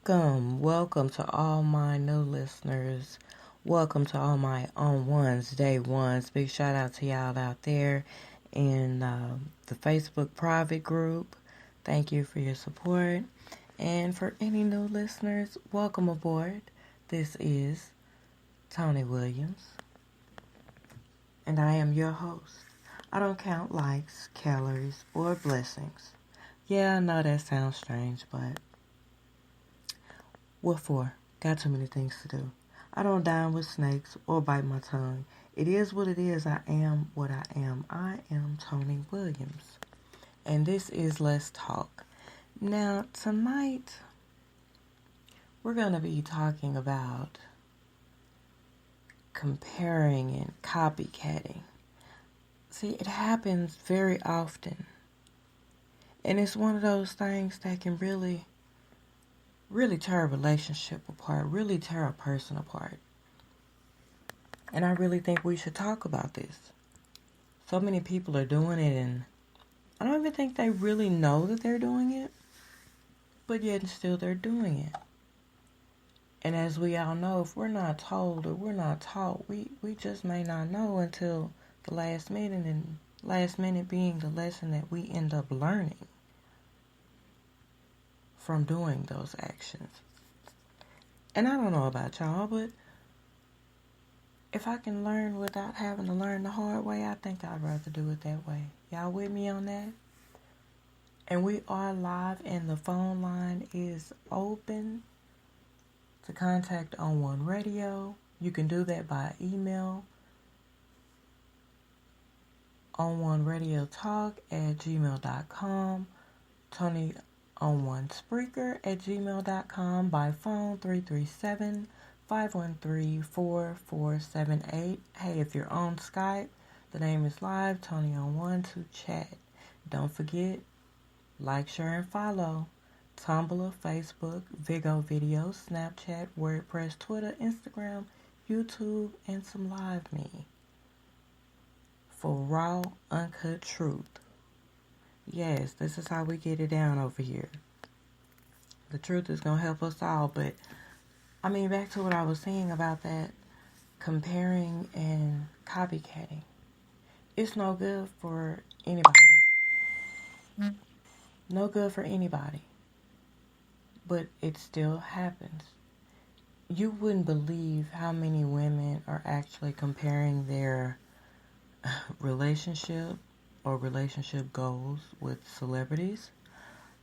Welcome to all my new listeners. Welcome to all my on ones, day ones. Big shout out to y'all out there in the Facebook private group. Thank you for your support. And for any new listeners, welcome aboard. This is Tony Williams, and I am your host. I don't count likes, calories, or blessings. Yeah, I know that sounds strange, but what for? Got too many things to do. I don't dine with snakes or bite my tongue. It is what it is. I am what I am. I am Tony Williams. And this is Let's Talk. Now, tonight, we're going to be talking about comparing and copycatting. See, it happens very often. And it's one of those things that can really tear a relationship apart, really tear a person apart. And I really think we should talk about this. So many people are doing it, and I don't even think they really know that they're doing it, but yet and still they're doing it. And as we all know, if we're not told or we're not taught, we just may not know until the last minute, and last minute being the lesson that we end up learning from doing those actions. And I don't know about y'all, but if I can learn without having to learn the hard way, I think I'd rather do it that way. Y'all with me on that? And we are live, and the phone line is open to contact On One Radio. You can do that by email, oneradiotalk@gmail.com, Tony on one Spreaker@gmail.com, by phone 337-513-4478. Hey, if you're on Skype, the name is live, Tony on one to chat. Don't forget, like, share, and follow Tumblr, Facebook, Vigo Videos, Snapchat, WordPress, Twitter, Instagram, YouTube, and some Live Me for raw, uncut truth. Yes, this is how we get it down over here. The truth is going to help us all, but I mean, back to what I was saying about that comparing and copycatting. It's no good for anybody. No good for anybody. But it still happens. You wouldn't believe how many women are actually comparing their relationship or relationship goals with celebrities.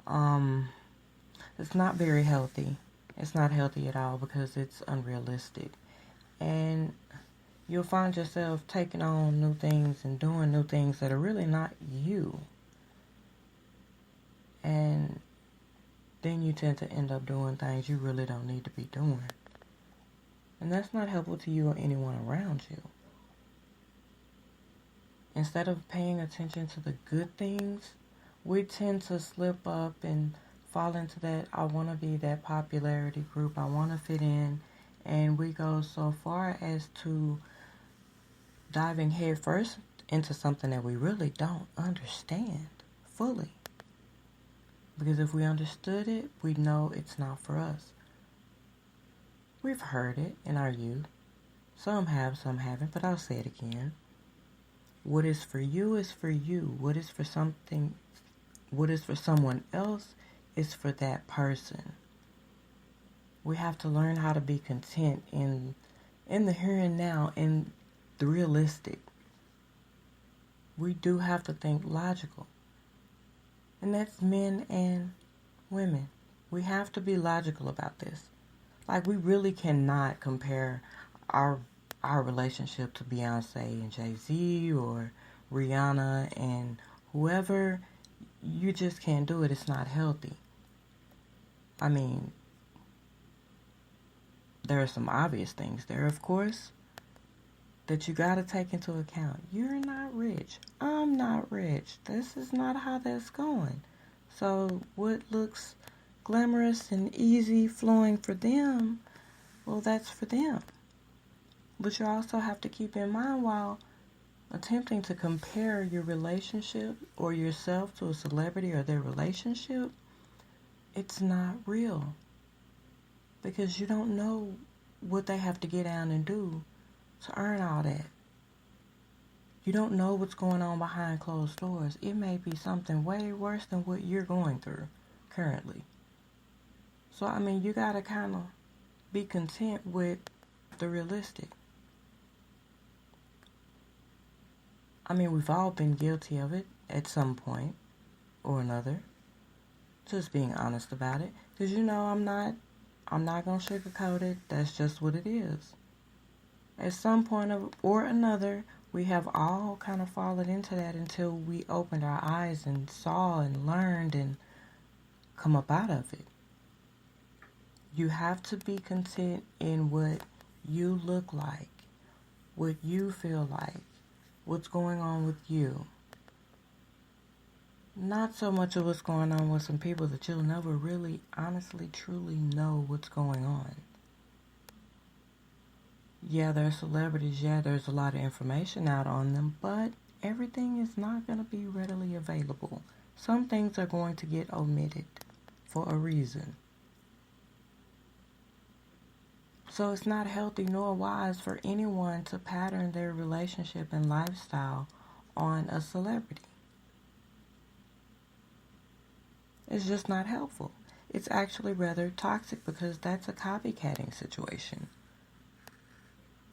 It's not very healthy. It's not healthy at all because it's unrealistic. And you'll find yourself taking on new things and doing new things that are really not you. And then you tend to end up doing things you really don't need to be doing. And that's not helpful to you or anyone around you. Instead of paying attention to the good things, we tend to slip up and fall into that, I want to be that popularity group, I want to fit in, and we go so far as to diving headfirst into something that we really don't understand fully. Because if we understood it, we'd know it's not for us. We've heard it in our youth. Some have, some haven't, but I'll say it again. What is for you is for you. What is for someone else is for that person. We have to learn how to be content in the here and now, in the realistic. We do have to think logical. And that's men and women. We have to be logical about this. Like, we really cannot compare our relationship to Beyonce and Jay-Z or Rihanna and whoever. You just can't do it. It's not healthy. I mean, there are some obvious things there, of course, that you got to take into account. You're not rich. I'm not rich. This is not how that's going. So what looks glamorous and easy flowing for them, well, that's for them. But you also have to keep in mind, while attempting to compare your relationship or yourself to a celebrity or their relationship, it's not real. because you don't know what they have to get down and do to earn all that. You don't know what's going on behind closed doors. It may be something way worse than what you're going through currently. So, I mean, you got to kind of be content with the realistic. I mean, we've all been guilty of it at some point or another. Just being honest about it. Because, you know, I'm not going to sugarcoat it. That's just what it is. At some point or another, we have all kind of fallen into that until we opened our eyes and saw and learned and come up out of it. You have to be content in what you look like, what you feel like, what's going on with you. Not so much of what's going on with some people that you'll never really, honestly, truly know what's going on. Yeah, they're celebrities. Yeah, there's a lot of information out on them, but everything is not going to be readily available. Some things are going to get omitted for a reason. So it's not healthy nor wise for anyone to pattern their relationship and lifestyle on a celebrity. It's just not helpful. It's actually rather toxic because that's a copycatting situation.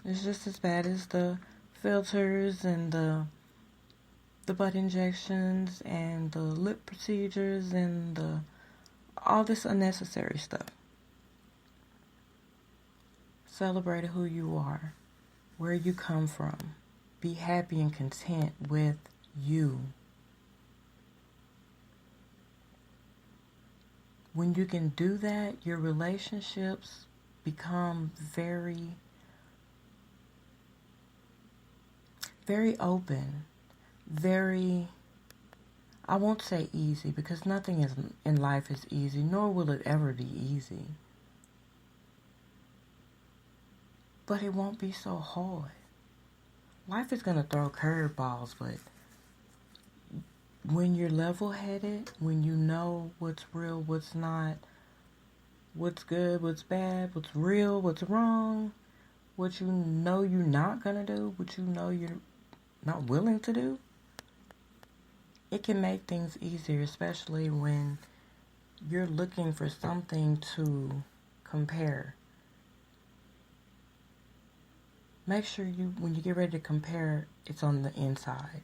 It's just as bad as the filters and the butt injections and the lip procedures and all this unnecessary stuff. Celebrate who you are, where you come from. Be happy and content with you. When you can do that, your relationships become very, very open, very, I won't say easy, because nothing in life is easy, nor will it ever be easy. But it won't be so hard. Life is going to throw curveballs, but when you're level-headed, when you know what's real, what's not, what's good, what's bad, what's real, what's wrong, what you know you're not going to do, what you know you're not willing to do, it can make things easier, especially when you're looking for something to compare. Make sure when you get ready to compare, it's on the inside,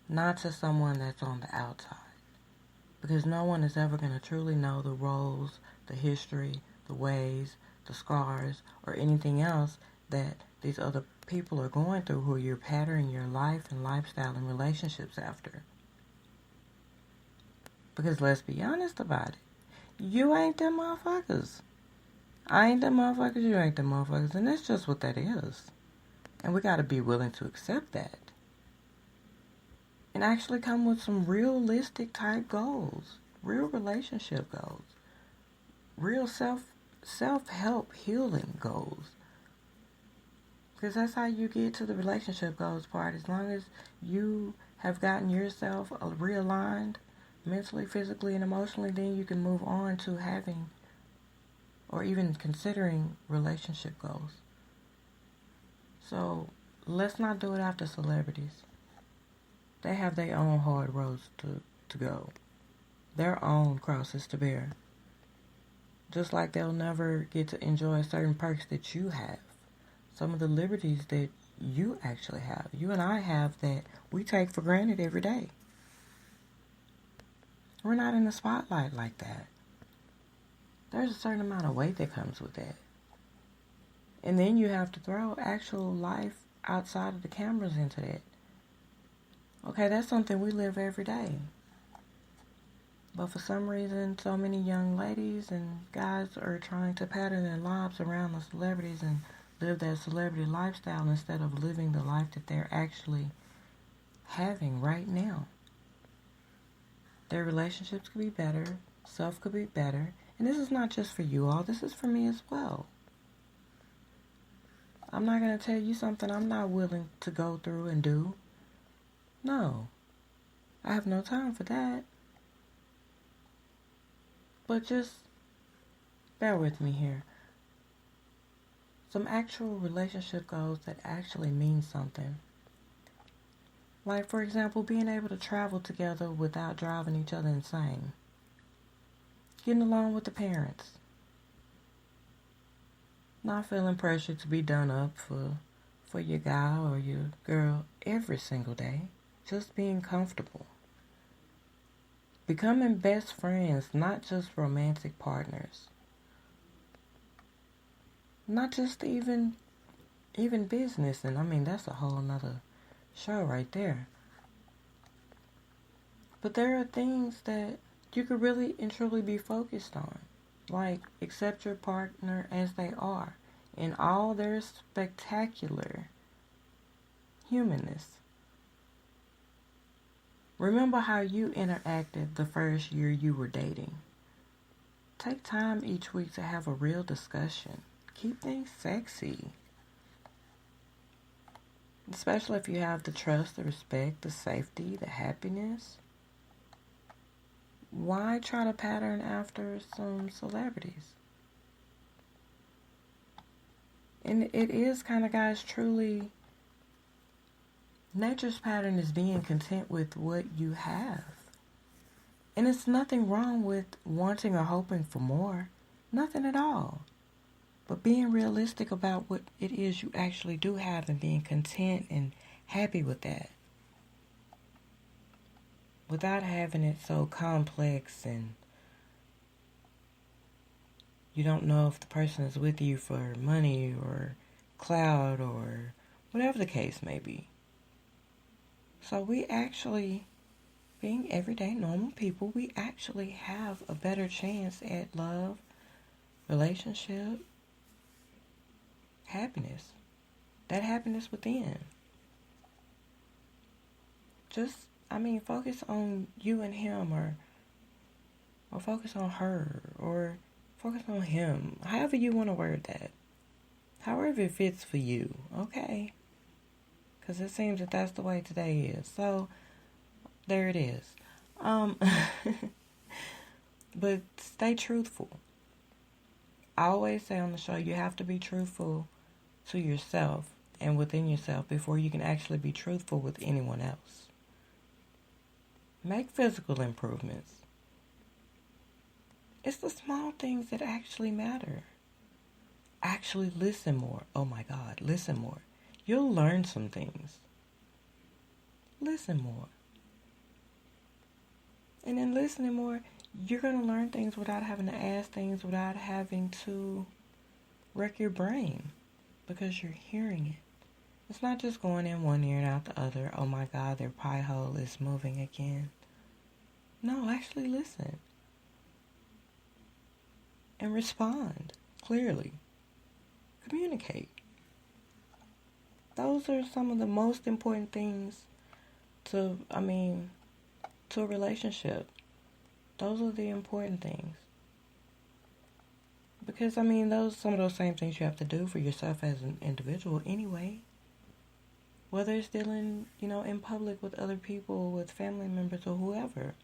not to someone that's on the outside. Because no one is ever going to truly know the roles, the history, the ways, the scars, or anything else that these other people are going through who you're patterning your life and lifestyle and relationships after. Because let's be honest about it. You ain't them motherfuckers. I ain't them motherfuckers, you ain't them motherfuckers. And that's just what that is. And we got to be willing to accept that. And actually come with some realistic type goals. Real relationship goals. Real self-help healing goals. Because that's how you get to the relationship goals part. As long as you have gotten yourself realigned mentally, physically, and emotionally, then you can move on to having or even considering relationship goals. So let's not do it after celebrities. They have their own hard roads to go. Their own crosses to bear. Just like they'll never get to enjoy certain perks that you have. Some of the liberties that you actually have. You and I have that we take for granted every day. We're not in the spotlight like that. There's a certain amount of weight that comes with that. And then you have to throw actual life outside of the cameras into that. Okay, that's something we live every day. But for some reason, so many young ladies and guys are trying to pattern their lives around the celebrities and live that celebrity lifestyle instead of living the life that they're actually having right now. Their relationships could be better, self could be better, and this is not just for you all, this is for me as well. I'm not going to tell you something I'm not willing to go through and do. No. I have no time for that. But just bear with me here. some actual relationship goals that actually mean something. Like, for example, being able to travel together without driving each other insane. Getting along with the parents. Not feeling pressure to be done up for your guy or your girl every single day. Just being comfortable. Becoming best friends, not just romantic partners. Not just even business, and I mean that's a whole nother show right there. But there are things that you could really and truly be focused on. Like, accept your partner as they are in all their spectacular humanness. Remember how you interacted the first year you were dating. Take time each week to have a real discussion. Keep things sexy. Especially if you have the trust, the respect, the safety, the happiness. Why try to pattern after some celebrities? And it is kind of, guys, truly, nature's pattern is being content with what you have. And it's nothing wrong with wanting or hoping for more. Nothing at all. But being realistic about what it is you actually do have and being content and happy with that. Without having it so complex and you don't know if the person is with you for money or clout or whatever the case may be. So we actually, being everyday normal people, we actually have a better chance at love, relationship, happiness. That happiness within. Just, focus on you and him, or focus on her, or focus on him. However you want to word that. However it fits for you, okay? Because it seems that that's the way today is. So, there it is. But stay truthful. I always say on the show, you have to be truthful to yourself and within yourself before you can actually be truthful with anyone else. Make physical improvements. It's the small things that actually matter. Actually listen more. Oh my God, listen more. You'll learn some things. Listen more. And in listening more, you're going to learn things without having to ask things, without having to wreck your brain, because you're hearing it. It's not just going in one ear and out the other. Oh my God, their pie hole is moving again. No, actually listen. And respond clearly. Communicate. Those are some of the most important things to a relationship. Those are the important things. Because, those some of those same things you have to do for yourself as an individual anyway. Whether it's dealing, in public with other people, with family members or whoever.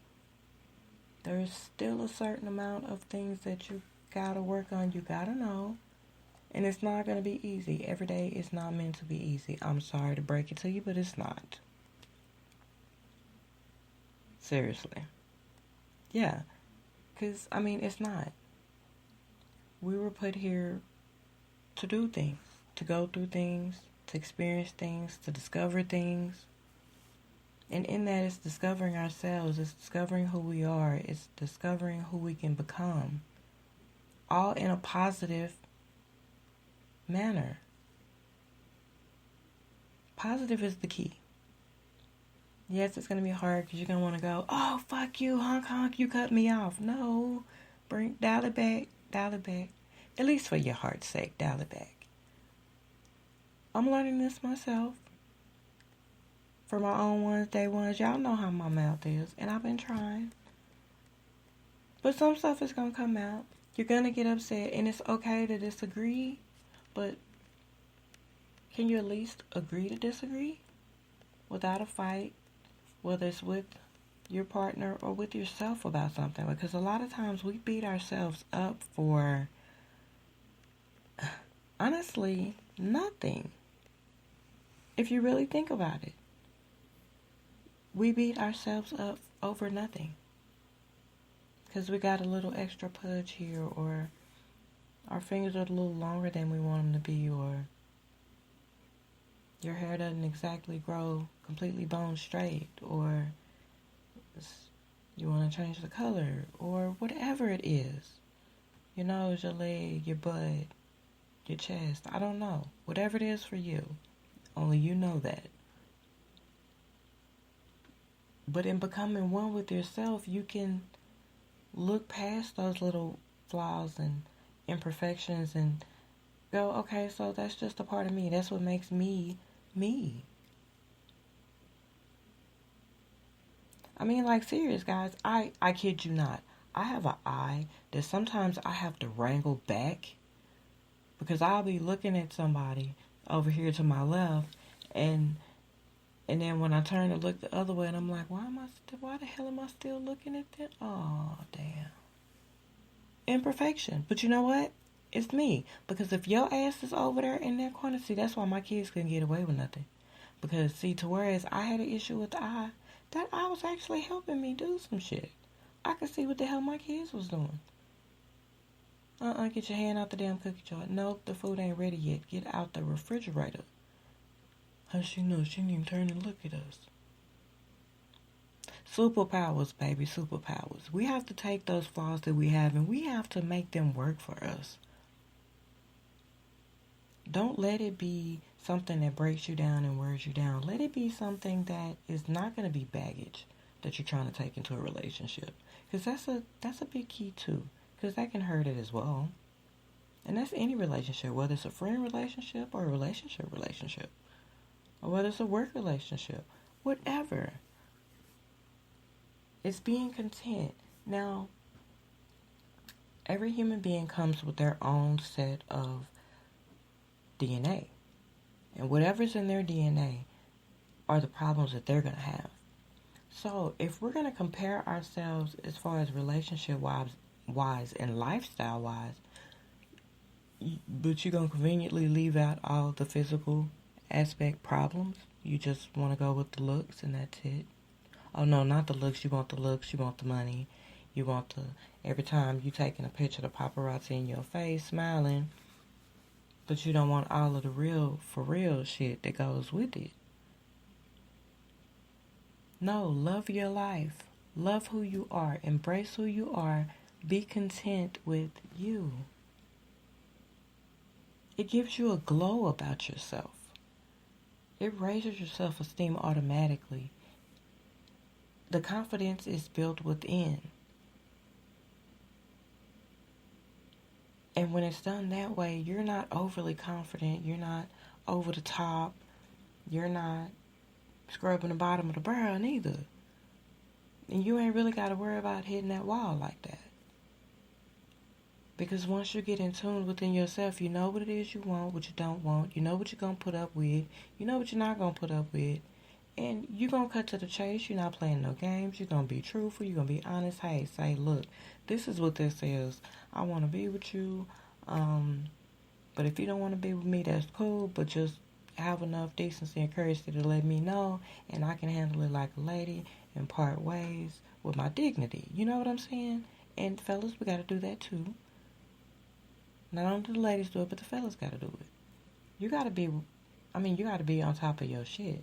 There's still a certain amount of things that you gotta work on, you gotta know. And it's not gonna be easy. Every day is not meant to be easy. I'm sorry to break it to you, but it's not. Seriously. Yeah. Because, it's not. We were put here to do things, to go through things, to experience things, to discover things. And in that, it's discovering ourselves, it's discovering who we are, it's discovering who we can become. All in a positive manner. Positive is the key. Yes, it's going to be hard because you're going to want to go, oh, fuck you, honk, honk, you cut me off. No, dial it back. At least for your heart's sake, dial it back. I'm learning this myself. For my own ones, day ones, y'all know how my mouth is, and I've been trying. But some stuff is going to come out. You're going to get upset, and it's okay to disagree, but can you at least agree to disagree without a fight, whether it's with your partner or with yourself about something? Because a lot of times we beat ourselves up for Honestly, nothing. If you really think about it, we beat ourselves up over nothing. Because we got a little extra pudge here, or our fingers are a little longer than we want them to be, or your hair doesn't exactly grow completely bone straight, or you want to change the color, or whatever it is. Your nose, your leg, your butt, your chest. I don't know. Whatever it is for you. Only you know that. But in becoming one with yourself, you can look past those little flaws and imperfections and go, okay, so that's just a part of me. That's what makes me, me. I mean, like, serious, guys. I kid you not. I have an eye that sometimes I have to wrangle back because I'll be looking at somebody over here to my left, and then when I turn to look the other way, and I'm like, why the hell am I still looking at them? Oh, damn. Imperfection. But you know what? It's me. Because if your ass is over there in that corner, see, that's why my kids couldn't get away with nothing. Because, see, to whereas I had an issue with the eye, that eye was actually helping me do some shit. I could see what the hell my kids was doing. Get your hand out the damn cookie jar. Nope, the food ain't ready yet. Get out the refrigerator. How she know? She didn't even turn and look at us. Superpowers, baby, superpowers. We have to take those flaws that we have and we have to make them work for us. Don't let it be something that breaks you down and wears you down. Let it be something that is not going to be baggage that you're trying to take into a relationship. Because that's a big key too. Because that can hurt it as well. And that's any relationship, whether it's a friend relationship or a relationship, or whether it's a work relationship, whatever. It's being content. Now, every human being comes with their own set of DNA. And whatever's in their DNA are the problems that they're going to have. So, if we're going to compare ourselves as far as relationship-wise and lifestyle-wise, but you're going to conveniently leave out all the physical aspect problems, you just want to go with the looks and that's it. Oh no, not the looks. You want the looks. You want the money. You want the every time you taking a picture, the paparazzi in your face, smiling. But you don't want all of the real, for real shit that goes with it. No, love your life. Love who you are. Embrace who you are. Be content with you. It gives you a glow about yourself. It raises your self-esteem automatically. The confidence is built within. And when it's done that way, you're not overly confident. You're not over the top. You're not scrubbing the bottom of the barrel neither. And you ain't really got to worry about hitting that wall like that. Because once you get in tune within yourself, you know what it is you want, what you don't want. You know what you're going to put up with. You know what you're not going to put up with. And you're going to cut to the chase. You're not playing no games. You're going to be truthful. You're going to be honest. Hey, say, look, this is what this is. I want to be with you. But if you don't want to be with me, that's cool. But just have enough decency and courtesy to let me know. And I can handle it like a lady and part ways with my dignity. You know what I'm saying? And fellas, we got to do that too. Not only do the ladies do it, but the fellas got to do it. You got to be on top of your shit.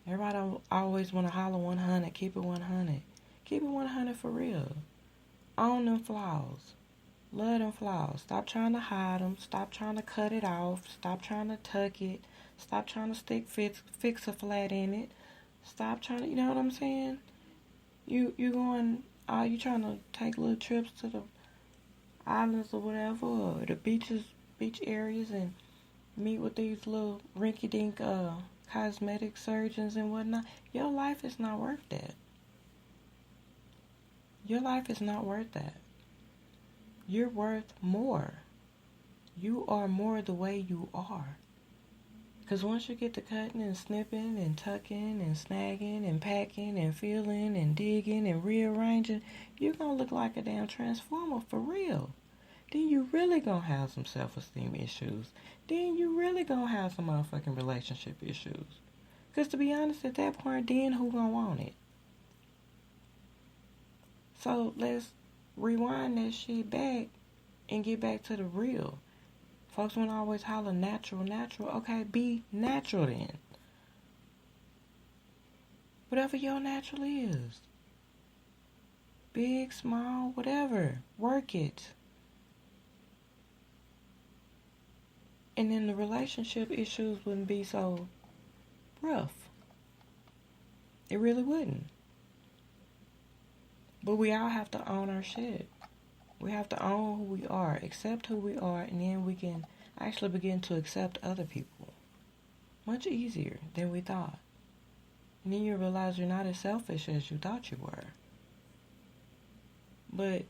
Everybody always want to holler 100. Keep it 100. Keep it 100 for real. Own them flaws. Love them flaws. Stop trying to hide them. Stop trying to cut it off. Stop trying to tuck it. Stop trying to stick fix a flat in it. Stop trying to, you know what I'm saying? You trying to take little trips to the islands or whatever, or the beach areas, and meet with these little rinky-dink cosmetic surgeons and whatnot. Your life is not worth that. Your life is not worth that. You're worth more. You are more the way you are. Because once you get to cutting and snipping and tucking and snagging and packing and feeling and digging and rearranging, you're going to look like a damn transformer for real. then you really gonna have some self-esteem issues. Then you really gonna have some motherfucking relationship issues. Because to be honest, at that point, then who gonna want it? So let's rewind that shit back and get back to the real. Folks wanna always holler natural, natural. Okay, be natural then. Whatever your natural is. Big, small, whatever. Work it. And then the relationship issues wouldn't be so rough. It really wouldn't. But we all have to own our shit. We have to own who we are, accept who we are, and then we can actually begin to accept other people. Much easier than we thought. And then you realize you're not as selfish as you thought you were. But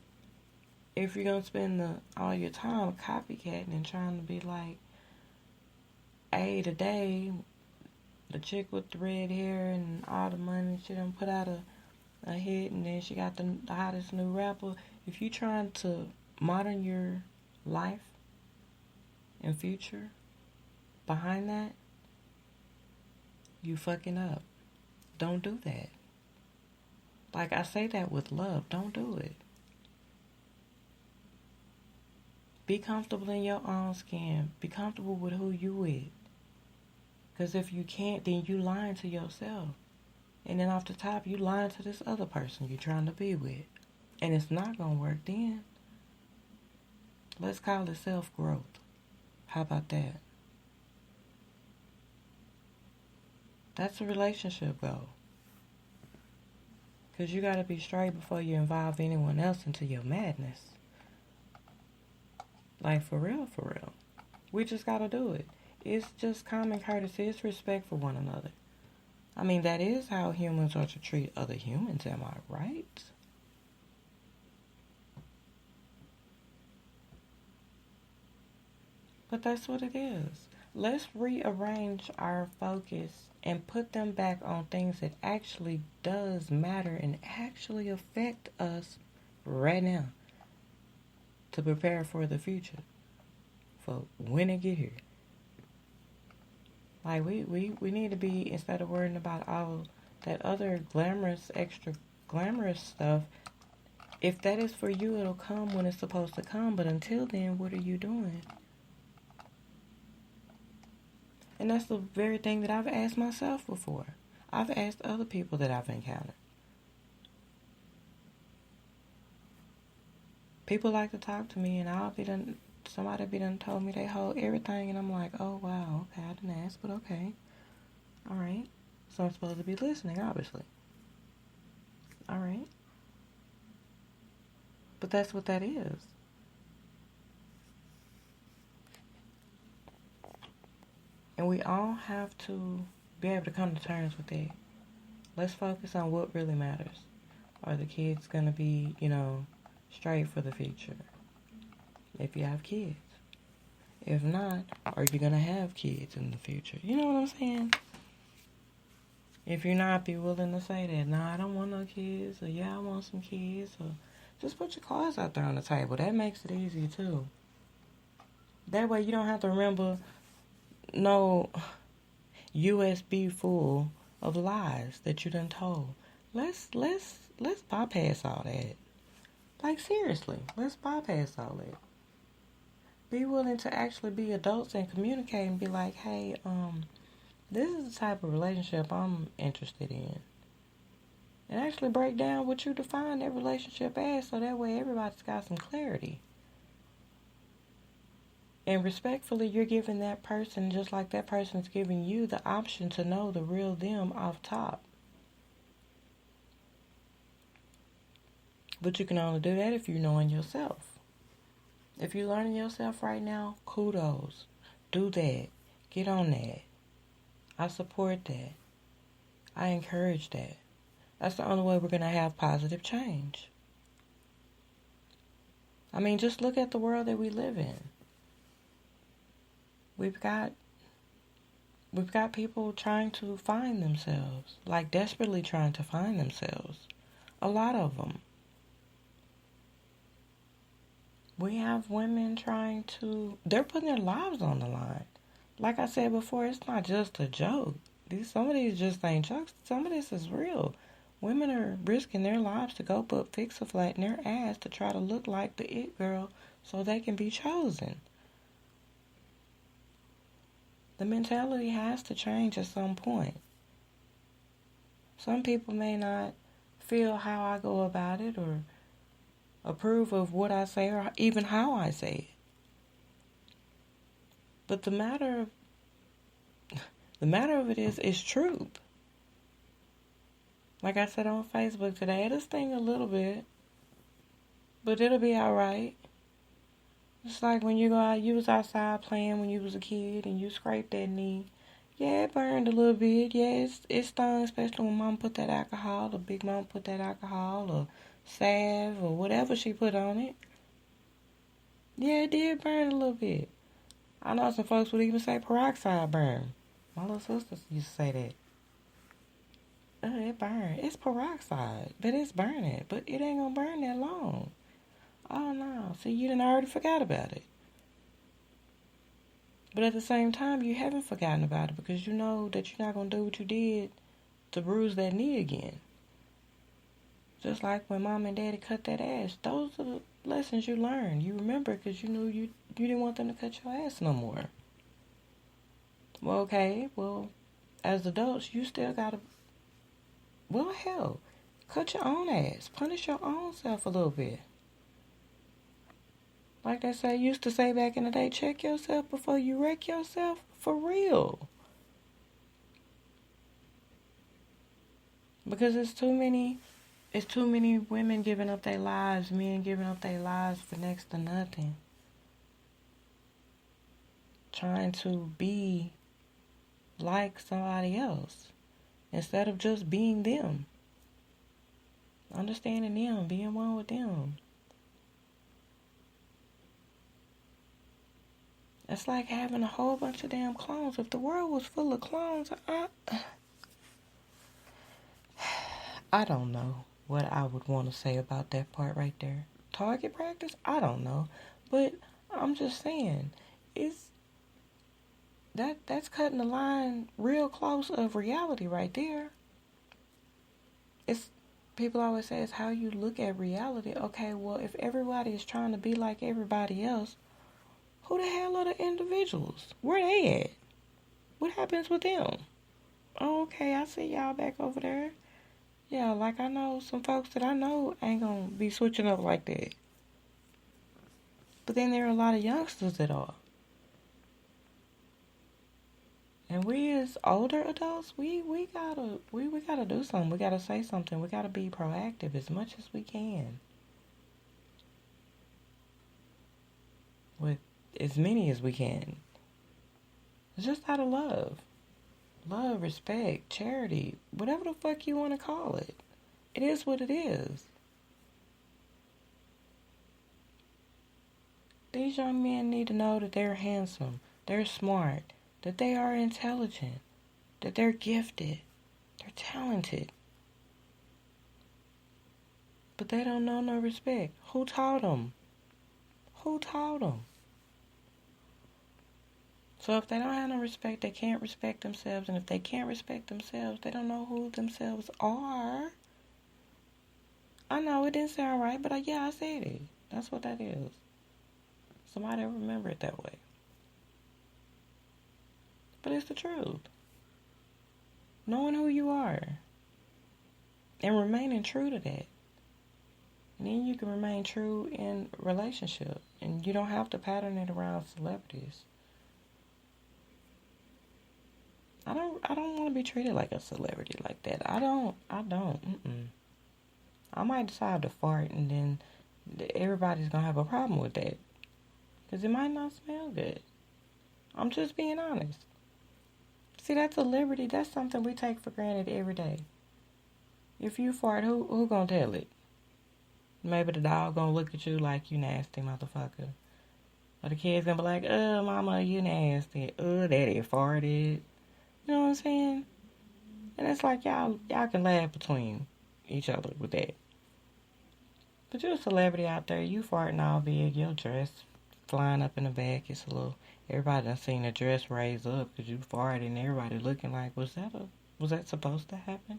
if you're going to spend all your time copycatting and trying to be like, hey, today, the chick with the red hair and all the money, she done put out a hit, and then she got the hottest new rapper. If you trying to modern your life and future behind that, you fucking up. Don't do that. Like, I say that with love. Don't do it. Be comfortable in your own skin. Be comfortable with who you with. Because if you can't, then you lying to yourself. And then off the top, you lying to this other person you're trying to be with. And it's not going to work then. Let's call it self-growth. How about that? That's a relationship goal. Because you got to be straight before you involve anyone else into your madness. Like, for real, for real. We just got to do it. It's just common courtesy. It's respect for one another. I mean, that is how humans are to treat other humans, am I right? But that's what it is. Let's rearrange our focus and put them back on things that actually does matter and actually affect us right now to prepare for the future, for when it get here. Like, we need to be, instead of worrying about all that other glamorous, extra glamorous stuff, if that is for you, it'll come when it's supposed to come. But until then, what are you doing? And that's the very thing that I've asked myself before. I've asked other people that I've encountered. People like to talk to me, and somebody be done told me they hold everything, and I'm like, oh wow, okay, I didn't ask, but okay, all right. So I'm supposed to be listening, obviously. All right. But that's what that is. And we all have to be able to come to terms with that. Let's focus on what really matters. Are the kids going to be, straight for the future? If you have kids. If not, are you going to have kids in the future? You know what I'm saying? If you're not, be willing to say that. No, I don't want no kids. Or yeah, I want some kids. Or just put your cards out there on the table. That makes it easy too. That way you don't have to remember no USB full of lies that you done told. Let's bypass all that. Like, seriously, let's bypass all that. Be willing to actually be adults and communicate and be like, hey, this is the type of relationship I'm interested in. And actually break down what you define that relationship as, so that way everybody's got some clarity. And respectfully, you're giving that person, just like that person's giving you, the option to know the real them off top. But you can only do that if you're knowing yourself. If you're learning yourself right now, kudos. Do that. Get on that. I support that. I encourage that. That's the only way we're going to have positive change. I mean, just look at the world that we live in. We've got people trying to find themselves, like desperately trying to find themselves. A lot of them. We have women they're putting their lives on the line. Like I said before, it's not just a joke. Some of these just ain't jokes. Some of this is real. Women are risking their lives to go put Fix-A-Flat in their ass to try to look like the it girl so they can be chosen. The mentality has to change at some point. Some people may not feel how I go about it or approve of what I say or even how I say it. But the matter of it is, it's truth. Like I said on Facebook today, it'll sting a little bit, but it'll be alright. It's like when you was outside playing when you was a kid and you scraped that knee. Yeah, it burned a little bit. Yeah, it stung, especially when Mom put that alcohol, or Big Mom put that alcohol, or salve, or whatever she put on it. Yeah, it did burn a little bit. I know some folks would even say peroxide burn. My little sister used to say that. It burned. It's peroxide, but it's burning. But it ain't gonna burn that long. Oh no, see, you done already forgot about it. But at the same time, you haven't forgotten about it because you know that you're not gonna do what you did to bruise that knee again. Just like when Mom and Daddy cut that ass. Those are the lessons you learned. You remember because you knew you didn't want them to cut your ass no more. Well, okay, as adults, you still gotta, hell, cut your own ass. Punish your own self a little bit. Like they used to say back in the day, check yourself before you wreck yourself. For real. Because it's too many women giving up their lives, men giving up their lives for next to nothing. Trying to be like somebody else instead of just being them. Understanding them, being one with them. It's like having a whole bunch of damn clones. If the world was full of clones, I don't know what I would want to say about that part right there. Target practice? I don't know. But I'm just saying, that's cutting the line real close of reality right there. People always say it's how you look at reality. Okay, well, if everybody is trying to be like everybody else, who the hell are the individuals? Where they at? What happens with them? Oh, okay, I see y'all back over there. Yeah, like I know some folks that I know ain't gonna be switching up like that. But then there are a lot of youngsters that are. And we as older adults, we gotta do something. We gotta say something. We gotta be proactive as much as we can. With as many as we can. It's just out of love. Love, respect, charity, whatever the fuck you want to call it. It is what it is. These young men need to know that they're handsome, they're smart, that they are intelligent, that they're gifted, they're talented. But they don't know no respect. Who taught them? Who taught them? So if they don't have no respect, they can't respect themselves. And if they can't respect themselves, they don't know who themselves are. I know it didn't sound right, but yeah, I said it. That's what that is. Somebody will remember it that way. But it's the truth. Knowing who you are. And remaining true to that. And then you can remain true in relationship. And you don't have to pattern it around celebrities. I don't want to be treated like a celebrity like that. I don't. I might decide to fart and then everybody's going to have a problem with that. Because it might not smell good. I'm just being honest. See, that's a liberty. That's something we take for granted every day. If you fart, who going to tell it? Maybe the dog going to look at you like you nasty motherfucker. Or the kid's going to be like, mama, you nasty. Daddy farted. You know what I'm saying? And it's like y'all can laugh between each other with that. But you're a celebrity out there. You farting all big. Your dress flying up in the back. It's a little. Everybody done seen the dress raise up because you farted, and everybody looking like, was that supposed to happen?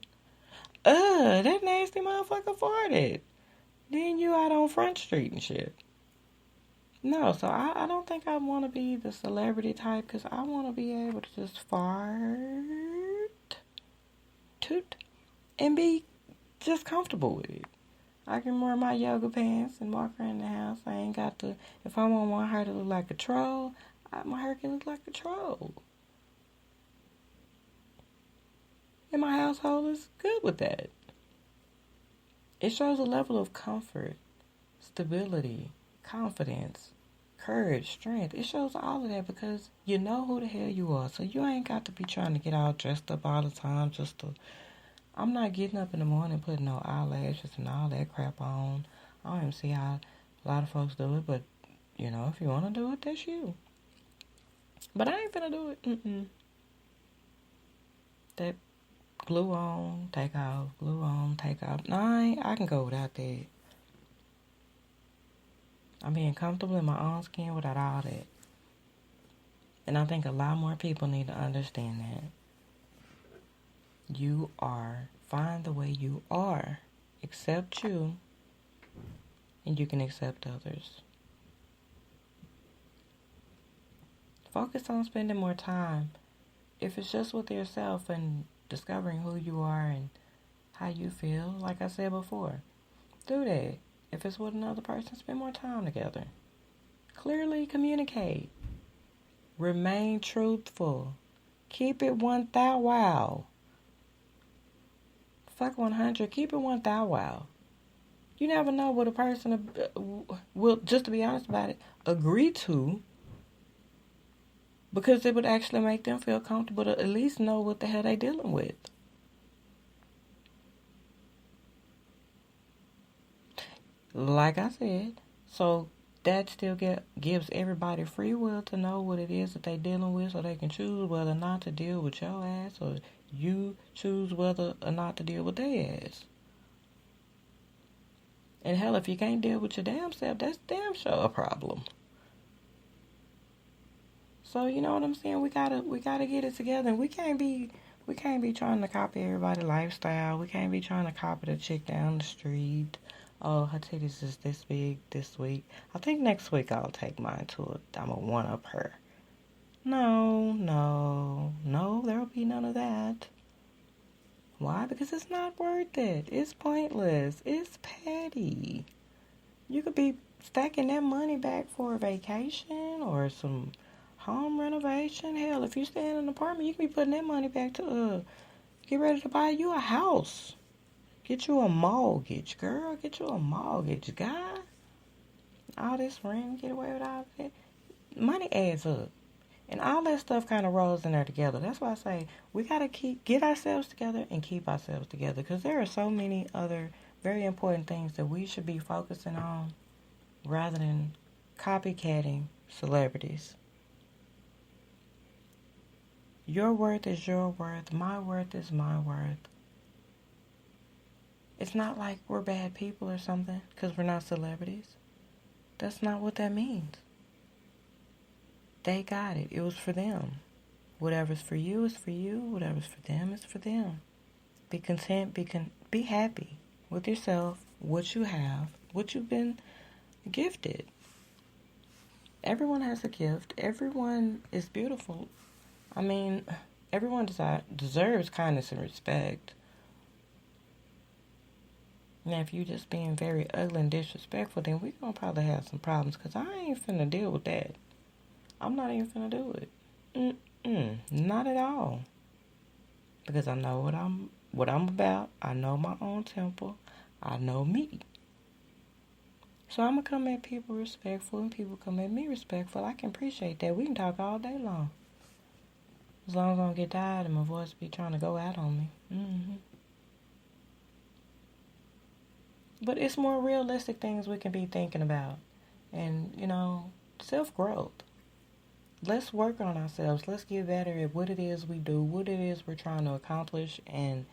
That nasty motherfucker farted. Then you out on Front Street and shit. No, so I don't think I want to be the celebrity type because I want to be able to just fart, toot, and be just comfortable with it. I can wear my yoga pants and walk around the house. I ain't got to, if I want my hair to look like a troll, my hair can look like a troll. And my household is good with that. It shows a level of comfort, stability, confidence, courage, strength. It shows all of that because you know who the hell you are. So you ain't got to be trying to get all dressed up all the time just to... I'm not getting up in the morning putting no eyelashes and all that crap on. I don't even see how a lot of folks do it, but, you know, if you want to do it, that's you. But I ain't finna do it. That glue on, take off, glue on, take off. No, I can go without that. I'm being comfortable in my own skin without all that. And I think a lot more people need to understand that. You are fine the way you are. Accept you, and you can accept others. Focus on spending more time. If it's just with yourself and discovering who you are and how you feel, like I said before, do that. If it's with another person, spend more time together. Clearly communicate. Remain truthful. Keep it 1,000 wow. Fuck 100. Keep it 1,000 wow. You never know what a person will, just to be honest about it, agree to, because it would actually make them feel comfortable to at least know what the hell they dealing with. Like I said, so that still gives everybody free will to know what it is that they dealing with, so they can choose whether or not to deal with your ass, or you choose whether or not to deal with their ass. And hell, if you can't deal with your damn self, that's damn sure a problem. So you know what I'm saying? We gotta get it together. And we can't be trying to copy everybody's lifestyle. We can't be trying to copy the chick down the street. Oh, her titties is this big this week. I think next week I'll take mine to it. I'm gonna one up her. No, there'll be none of that. Why? Because it's not worth it. It's pointless. It's petty. You could be stacking that money back for a vacation or some home renovation. Hell, if you stay in an apartment, you can be putting that money back to get ready to buy you a house. Get you a mortgage, girl. Get you a mortgage, guy. All this rent, get away with all that. Money adds up. And all that stuff kind of rolls in there together. That's why I say we got to get ourselves together and keep ourselves together. Because there are so many other very important things that we should be focusing on rather than copycatting celebrities. Your worth is your worth. My worth is my worth. It's not like we're bad people or something because we're not celebrities. That's not what that means. They got it. It was for them. Whatever's for you is for you. Whatever's for them is for them. Be content. Be happy with yourself, what you have, what you've been gifted. Everyone has a gift. Everyone is beautiful. I mean, everyone deserves kindness and respect. Now, if you just being very ugly and disrespectful, then we're going to probably have some problems because I ain't finna deal with that. I'm not even finna do it. Not at all. Because I know what I'm about. I know my own temper. I know me. So I'm going to come at people respectful and people come at me respectful. I can appreciate that. We can talk all day long. As long as I don't get tired and my voice be trying to go out on me. But it's more realistic things we can be thinking about. And, self-growth. Let's work on ourselves. Let's get better at what it is we do, what it is we're trying to accomplish, and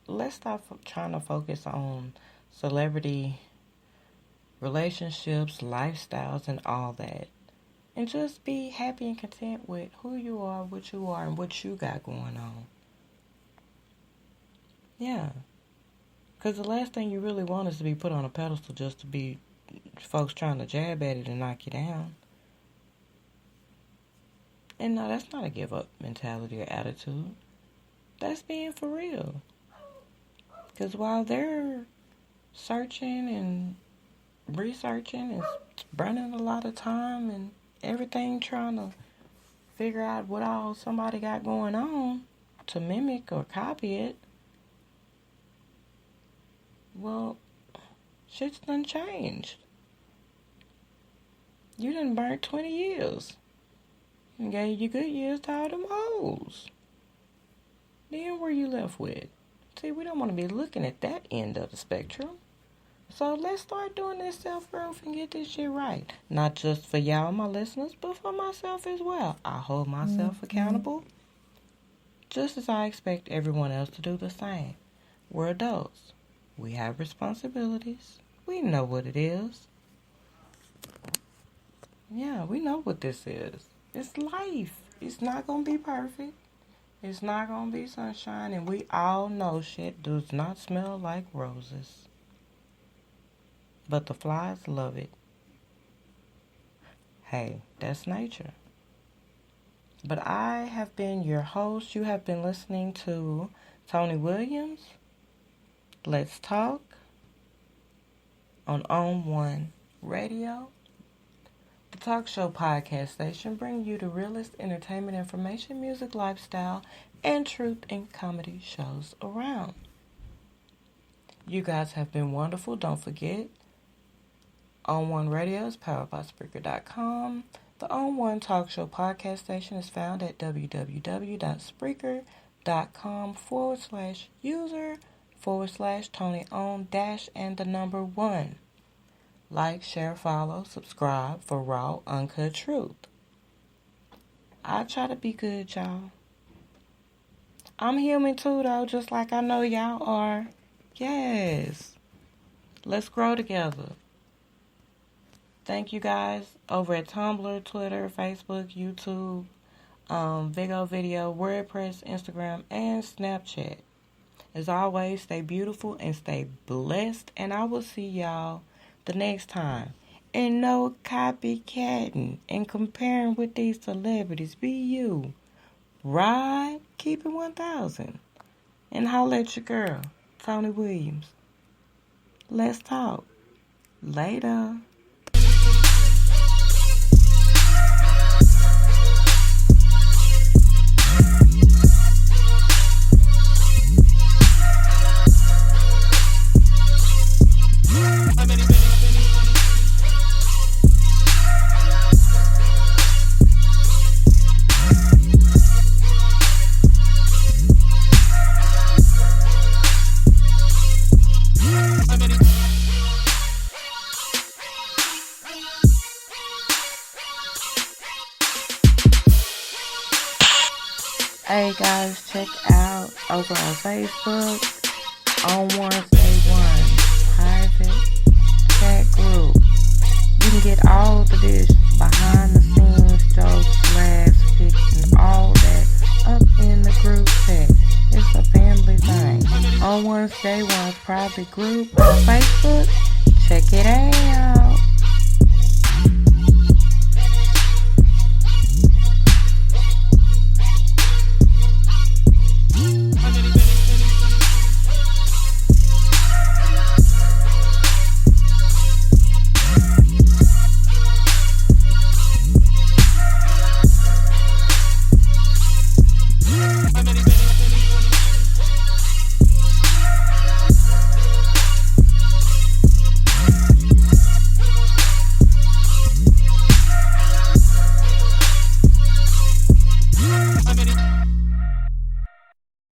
let's stop trying to focus on celebrity relationships, lifestyles, and all that. And just be happy and content with who you are, and what you got going on. Yeah. Because the last thing you really want is to be put on a pedestal just to be folks trying to jab at it and knock you down. And no, that's not a give up mentality or attitude. That's being for real. Because while they're searching and researching and burning a lot of time and everything trying to figure out what all somebody got going on to mimic or copy it, well, shit's done changed. You done burnt 20 years and gave you good years to all them hoes. Then where you left with? See, we don't want to be looking at that end of the spectrum. So let's start doing this self-growth and get this shit right. Not just for y'all, my listeners, but for myself as well. I hold myself accountable just as I expect everyone else to do the same. We're adults. We have responsibilities. We know what it is. Yeah, we know what this is. It's life. It's not going to be perfect. It's not going to be sunshine. And we all know shit does not smell like roses. But the flies love it. Hey, that's nature. But I have been your host. You have been listening to Tony Williams. Let's Talk on One Radio. The talk show podcast station bringing you the realest entertainment, information, music, lifestyle, and truth and comedy shows around. You guys have been wonderful. Don't forget, On One Radio is powered by Spreaker.com. The On One Talk Show podcast station is found at www.spreaker.com/user/Tony-on-and 1. Share, follow, subscribe for raw, uncut truth. I try to be good, y'all. I'm human too, though, just like I know y'all are. Yes. Let's grow together. Thank you guys over at Tumblr, Twitter, Facebook, YouTube, Vigo Video, WordPress, Instagram, and Snapchat. As always, stay beautiful and stay blessed. And I will see y'all the next time. And no copycatting and comparing with these celebrities. Be you. Ride, keep it 1,000. And holla at your girl, Tony Williams. Let's talk. Later. Hey guys, check out over on Facebook, On One Say One, private chat group. You can get all of this behind the scenes jokes, laughs, pics, and all that up in the group chat. It's a family thing. On One Say One's private group on Facebook. Check it out.